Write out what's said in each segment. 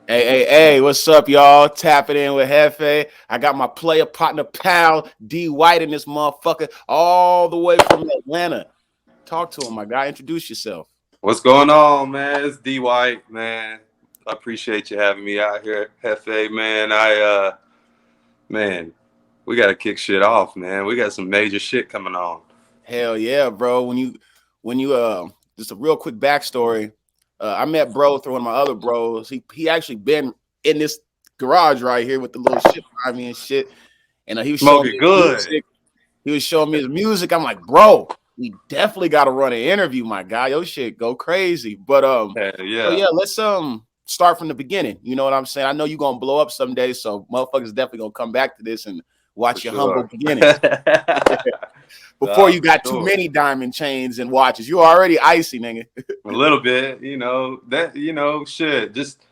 Hey, what's up, y'all? Tap it in with Hefe. I got my player partner pal, dWhite in this motherfucker, all the way from Atlanta. Talk to him, my guy. Introduce yourself. What's going on, man? It's dWhite, man. I appreciate you having me out here, Hefe, man. Man, we gotta kick shit off, man. We got some major shit coming on. Hell yeah, bro. When you just a real quick backstory. I met bro through one of my other bros. He actually been in this garage right here with the little shit behind me and shit. And he was showing Smoking me his good. music. He was showing me his music. I'm like, bro, we definitely got to run an interview, my guy. Your shit go crazy. Hell So yeah, yeah, let's start from the beginning. You know what I'm saying? I know you're gonna blow up someday, so motherfuckers definitely gonna come back to this and for watch your humble sure. beginnings. Before Nah, you for got too sure. many diamond chains and watches, you already icy, nigga. A little bit, shit. Just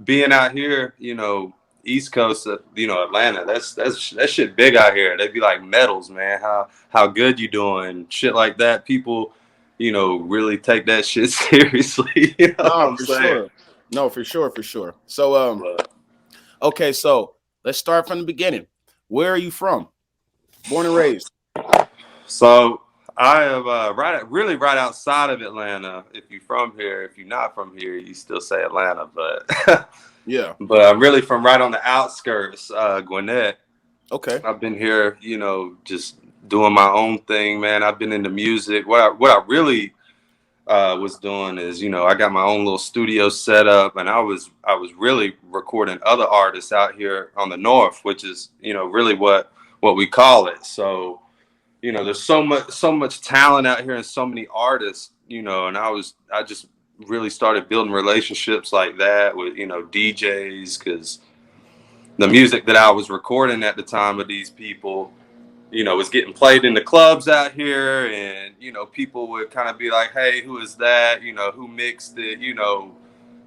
being out here, East Coast, Atlanta. That's that shit big out here. They'd be like medals, man. How good you doing? Shit like that. People, really take that shit seriously. You know what No, I'm for saying? sure. No, for sure, for sure. So But, okay, so let's start from the beginning. Where are you from? Born and raised. so I am really right outside of Atlanta. If you're from here, if you're not from here, you still say Atlanta, but Yeah. but I'm really from right on the outskirts, Gwinnett. Okay. I've been here, just doing my own thing, man. I've been into music. What I really was doing is, I got my own little studio set up, and I was really recording other artists out here on the north, which is, really what we call it. So, there's so much talent out here and so many artists, and I just really started building relationships like that with, DJs, because the music that I was recording at the time of these people, was getting played in the clubs out here, and people would kind of be like, "Hey, who is that? Who mixed it?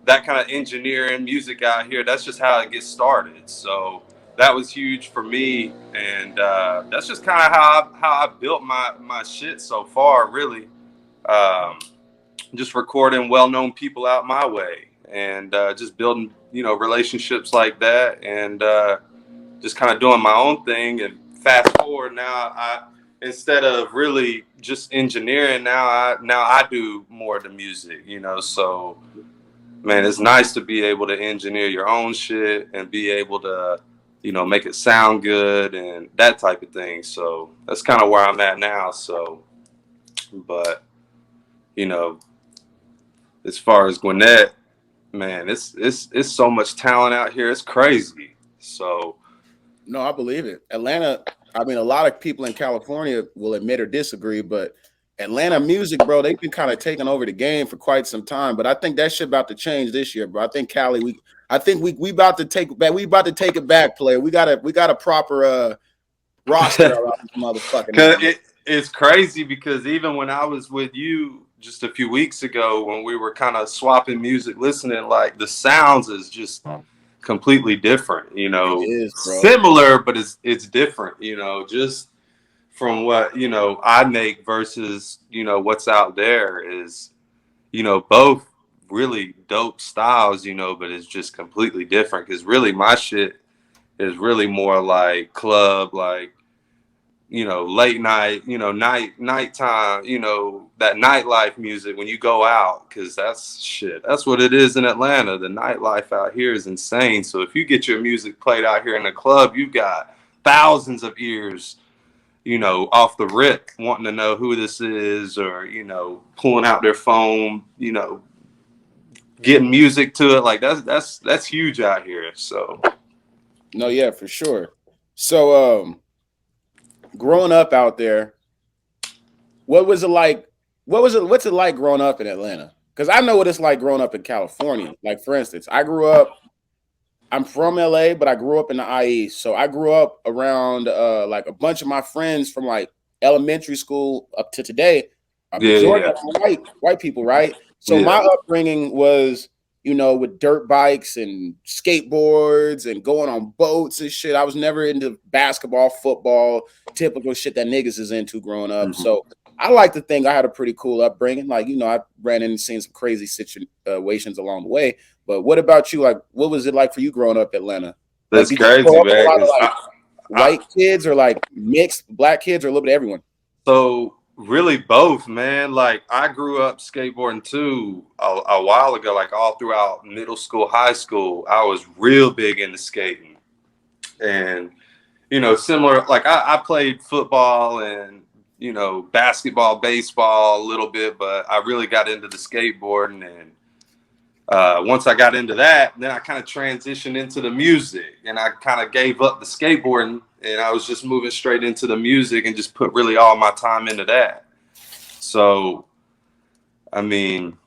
That kind of engineering music out here." That's just how it gets started. So that was huge for me, and that's just kind of how I built my shit so far. Really, um, just recording well-known people out my way, and just building relationships like that, and just kind of doing my own thing. And fast forward now, I instead of really just engineering, now I do more of the music. So man, it's nice to be able to engineer your own shit and be able to make it sound good and that type of thing. So that's kind of where I'm at now. So, but you know, as far as Gwinnett, man, it's so much talent out here. It's crazy. So No, I believe it. Atlanta, I mean, a lot of people in California will admit or disagree, but Atlanta music, bro, they've been kind of taking over the game for quite some time. But I think that shit about to change this year, bro. I think Cali, I think we about to take it back. We about to take it back, player. We got a proper roster around this motherfucker now. Cause it's crazy because even when I was with you just a few weeks ago, when we were kind of swapping music, listening, like the sounds is just completely different. It is, bro. Similar, but it's different. Just from what I make versus what's out there is both really dope styles. But it's just completely different because really my shit is really more like club, like late night, nighttime, that nightlife music when you go out, because that's shit. That's what it is in Atlanta. The nightlife out here is insane. So if you get your music played out here in the club, you got thousands of ears, off the rip wanting to know who this is, or, pulling out their phone, getting music to it. Like that's huge out here. So No, yeah, for sure. So, growing up out there, what was it like? What's it like growing up in Atlanta? Because I know what it's like growing up in California. Like, for instance, I'm from LA, but I grew up in the IE. So I grew up around like a bunch of my friends from like elementary school up to today. A yeah, majority yeah, of them are white people, right? So my yeah. upbringing was, with dirt bikes and skateboards and going on boats and shit. I was never into basketball, football, typical shit that niggas is into growing up. Mhm. So I like to think I had a pretty cool upbringing. Like, I ran in and seen some crazy situations along the way. But what about you? Like, what was it like for you growing up in Atlanta? Like, That's did you grow crazy, up with a man. lot of Because like I white kids or like mixed black kids or a little bit of everyone? so really both, man. Like I grew up skateboarding too a while ago. Like all throughout middle school, high school, I was real big into skating, and similar. Like I played football and basketball, baseball a little bit, but I really got into the skateboarding and once I got into that, then I kind of transitioned into the music and I kind of gave up the skateboarding and I was just moving straight into the music and just put really all my time into that. So, I mean,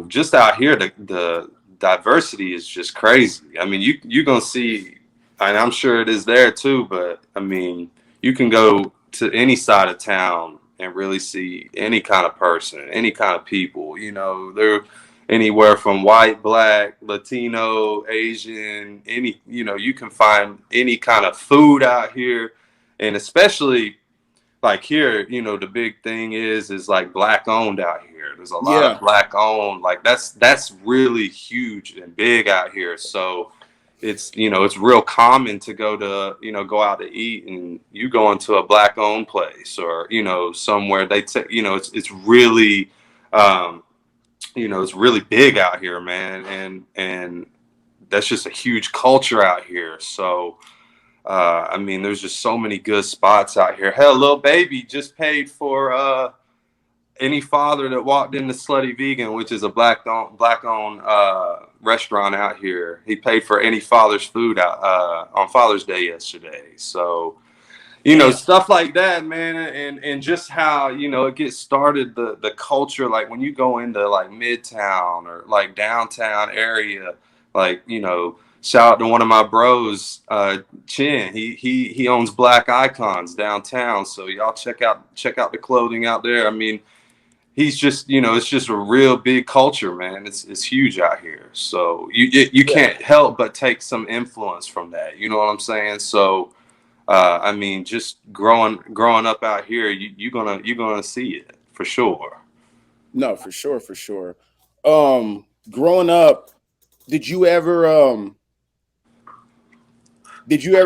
just out here, the diversity is just crazy. I mean, you're going to see, and I'm sure it is there too, but I mean, you can go to any side of town and really see any kind of person, any kind of people. They're anywhere from white, black, Latino, Asian, you can find any kind of food out here. And especially like here, the big thing is like black owned out here. There's a lot of Yeah, black owned, like that's really huge and big out here. So it's real common to go out to eat and you go into a black owned place or somewhere they take it's really um it's really big out here, man, and that's just a huge culture out here. So I mean, there's just so many good spots out here. Hell, Lil Baby just paid for any father that walked into Slutty Vegan, which is a black owned restaurant out here. He paid for any father's food out on Father's Day yesterday. So damn. stuff like that, man, and just how it gets started. The culture, like when you go into like Midtown or like downtown area, like shout out to one of my bros, Chin. He owns Black Icons downtown, so y'all check out the clothing out there. I mean, he's just it's just a real big culture, man. It's huge out here, so you Yeah. can't help but take some influence from that. You know what I'm saying? So I mean, just growing up out here, you're gonna see it for sure. No, for sure, for sure. Growing up, did you ever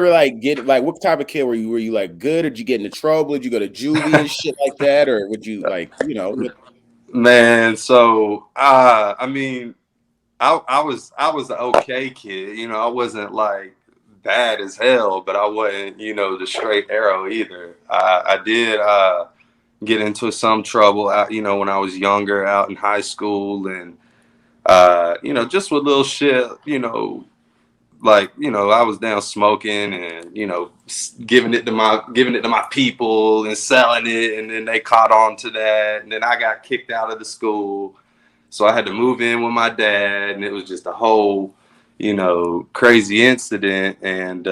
like get like what type of kid were you? Were you like good or did you get into trouble? Did you go to juvie and shit like that? Or would you like, what Man, so I mean, I was an okay kid. I wasn't like bad as hell, but I wasn't the straight arrow either. I did get into some trouble out when I was younger, out in high school, and just with little shit. Like I was down smoking and giving it to my people and selling it, and then they caught on to that, and then I got kicked out of the school, so I had to move in with my dad, and it was just a whole crazy incident. And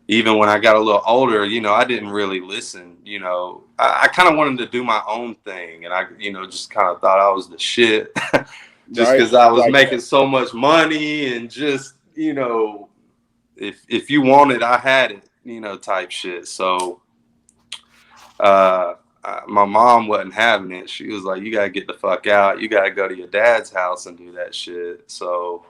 even when I got a little older, I didn't really listen. I kind of wanted to do my own thing, and I just kind of thought I was the shit. Just right? because I was Like making so much money and just if you want it, I had it, type shit. So my mom wasn't having it. She was like, "You gotta get the fuck out. You gotta go to your dad's house and do that shit." So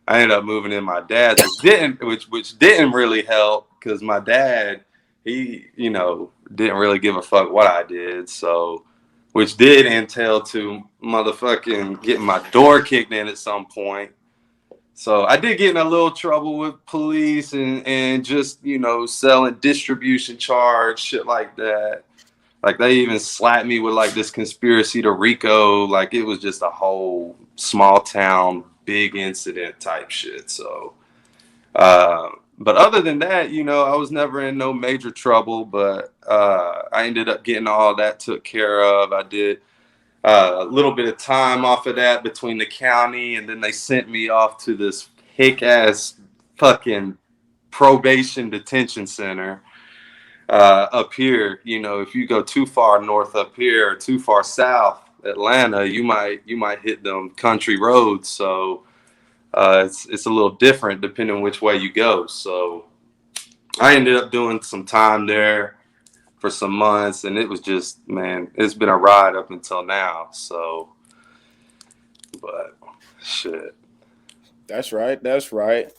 I ended up moving in my dad's, which didn't really help because my dad he didn't really give a fuck what I did. So which did entail to motherfucking getting my door kicked in at some point. So I did get in a little trouble with police and just, selling distribution charge, shit like that. Like they even slapped me with like this conspiracy to Rico. Like it was just a whole small town, big incident type shit. So, but other than that, I was never in no major trouble, but I ended up getting all that took care of. I did a little bit of time off of that between the county, and then they sent me off to this hick ass fucking probation detention center up here. If you go too far north up here or too far south Atlanta, you might hit them country roads. So it's a little different depending on which way you go. So I ended up doing some time there. for some months, and it was just, man, it's been a ride up until now. So, but shit. That's right. That's right.